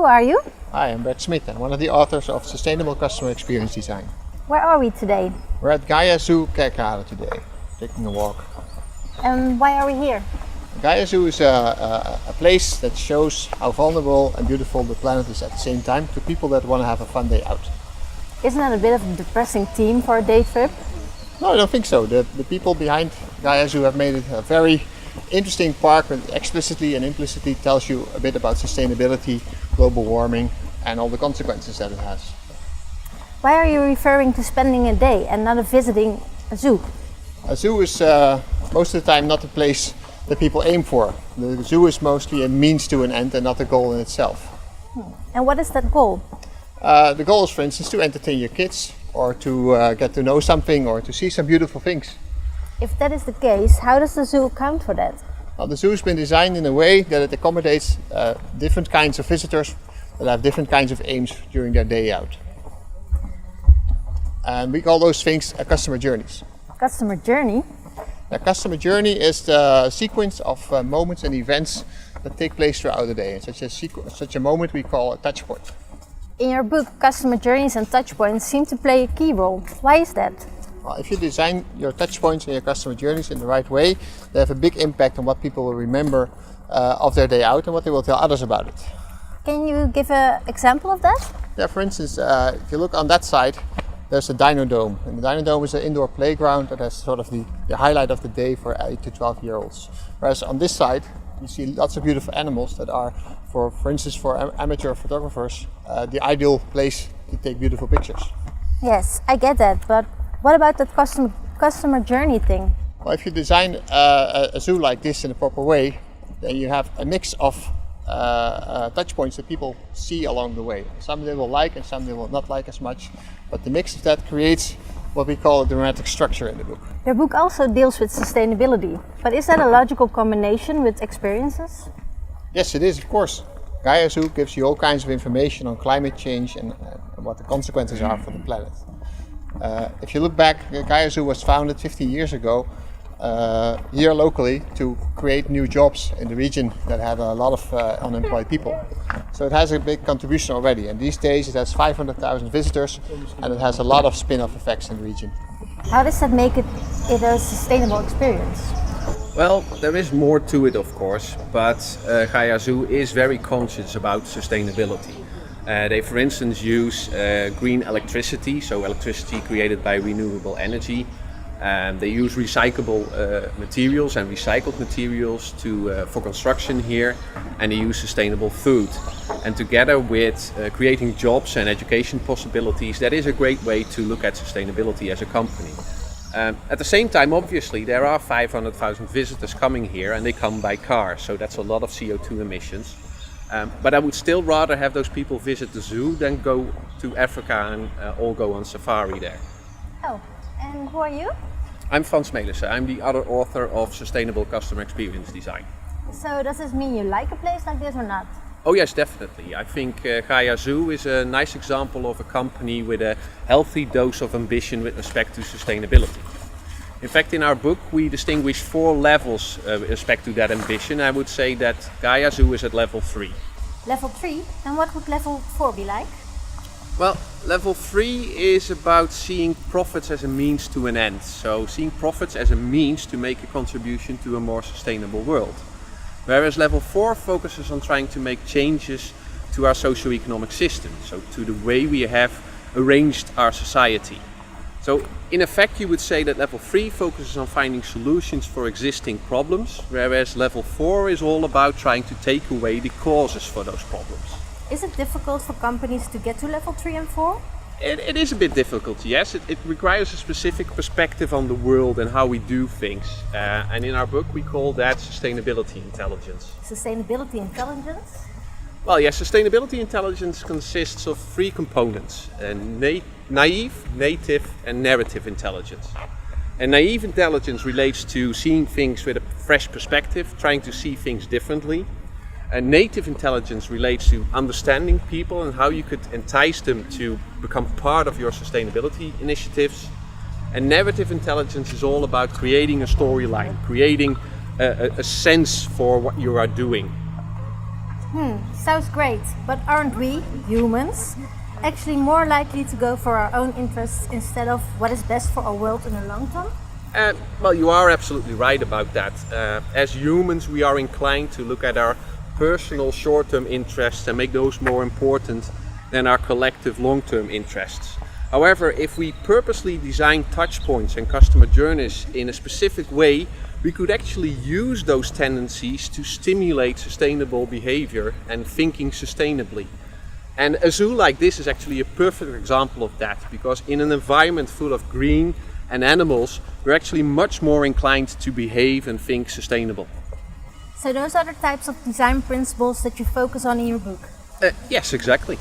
Who are you? Hi, I'm Brett Smith. I'm one of the authors of Sustainable Customer Experience Design. Where are we today? We're at Gaia Zoo Kerkrade today, taking a walk. And why are we here? Gaia Zoo is a place that shows how vulnerable and beautiful the planet is at the same time to people that want to have a fun day out. Isn't that a bit of a depressing theme for a day trip? No, I don't think so. The people behind Gaia Zoo have made it a very interesting park that explicitly and implicitly tells you a bit about sustainability, global warming and all the consequences that it has. Why are you referring to spending a day and not visiting a zoo? A zoo is most of the time not a place that people aim for. The zoo is mostly a means to an end and not a goal in itself. And what is that goal? The goal is, for instance, to entertain your kids or to get to know something or to see some beautiful things. If that is the case, how does the zoo account for that? Well, the zoo has been designed in a way that it accommodates different kinds of visitors that have different kinds of aims during their day out. And we call those things customer journeys. Customer journey? A customer journey is the sequence of moments and events that take place throughout the day. And such a moment we call a touch point. In your book, customer journeys and touch points seem to play a key role. Why is that? Well, if you design your touch points and your customer journeys in the right way, they have a big impact on what people will remember of their day out and what they will tell others about it. Can you give an example of that? Yeah, for instance, if you look on that side, there's a Dino Dome. And the Dino Dome is an indoor playground that has sort of the highlight of the day for 8 to 12 year olds. Whereas on this side, you see lots of beautiful animals that are, for instance, for amateur photographers, the ideal place to take beautiful pictures. Yes, I get that, but what about that customer journey thing? Well, if you design a zoo like this in a proper way, then you have a mix of touch points that people see along the way. Some they will like and some they will not like as much, but the mix of that creates what we call a dramatic structure in the book. Your book also deals with sustainability, but is that a logical combination with experiences? Yes, it is, of course. Gaia Zoo gives you all kinds of information on climate change and what the consequences are for the planet. If you look back, Gaia Zoo was founded 15 years ago here locally to create new jobs in the region that had a lot of unemployed people. So it has a big contribution already, and these days it has 500,000 visitors and it has a lot of spin-off effects in the region. How does that make it a sustainable experience? Well, there is more to it, of course, but Gaia Zoo is very conscious about sustainability. They, for instance, use green electricity, so electricity created by renewable energy. They use recyclable materials and recycled materials for construction here, and they use sustainable food. And together with creating jobs and education possibilities, that is a great way to look at sustainability as a company. At the same time, obviously, there are 500,000 visitors coming here and they come by car, so that's a lot of CO2 emissions. But I would still rather have those people visit the zoo than go to Africa and all go on safari there. Oh, and who are you? I'm Frans Melissen. I'm the other author of Sustainable Customer Experience Design. So does this mean you like a place like this or not? Oh yes, definitely. I think Gaia Zoo is a nice example of a company with a healthy dose of ambition with respect to sustainability. In fact, in our book we distinguish 4 levels with respect to that ambition. I would say that Gaia Zoo is at level 3. Level 3? And what would level 4 be like? Well, level 3 is about seeing profits as a means to an end. So seeing profits as a means to make a contribution to a more sustainable world. Whereas level 4 focuses on trying to make changes to our socio-economic system, so to the way we have arranged our society. So in effect you would say that level 3 focuses on finding solutions for existing problems, whereas level 4 is all about trying to take away the causes for those problems. Is it difficult for companies to get to level 3 and 4? It is a bit difficult, yes. It requires a specific perspective on the world and how we do things. And in our book we call that sustainability intelligence. Sustainability intelligence? Well, yes, sustainability intelligence consists of 3 components. Naive, native and narrative intelligence. And naive intelligence relates to seeing things with a fresh perspective, trying to see things differently. And native intelligence relates to understanding people and how you could entice them to become part of your sustainability initiatives. And narrative intelligence is all about creating a storyline, creating a sense for what you are doing. Sounds great, but aren't we, humans, actually more likely to go for our own interests instead of what is best for our world in the long term? Well, you are absolutely right about that. As humans, we are inclined to look at our personal short-term interests and make those more important than our collective long-term interests. However, if we purposely design touchpoints and customer journeys in a specific way, we could actually use those tendencies to stimulate sustainable behavior and thinking sustainably. And a zoo like this is actually a perfect example of that, because in an environment full of green and animals, we're actually much more inclined to behave and think sustainable. So those are the types of design principles that you focus on in your book? Yes, exactly.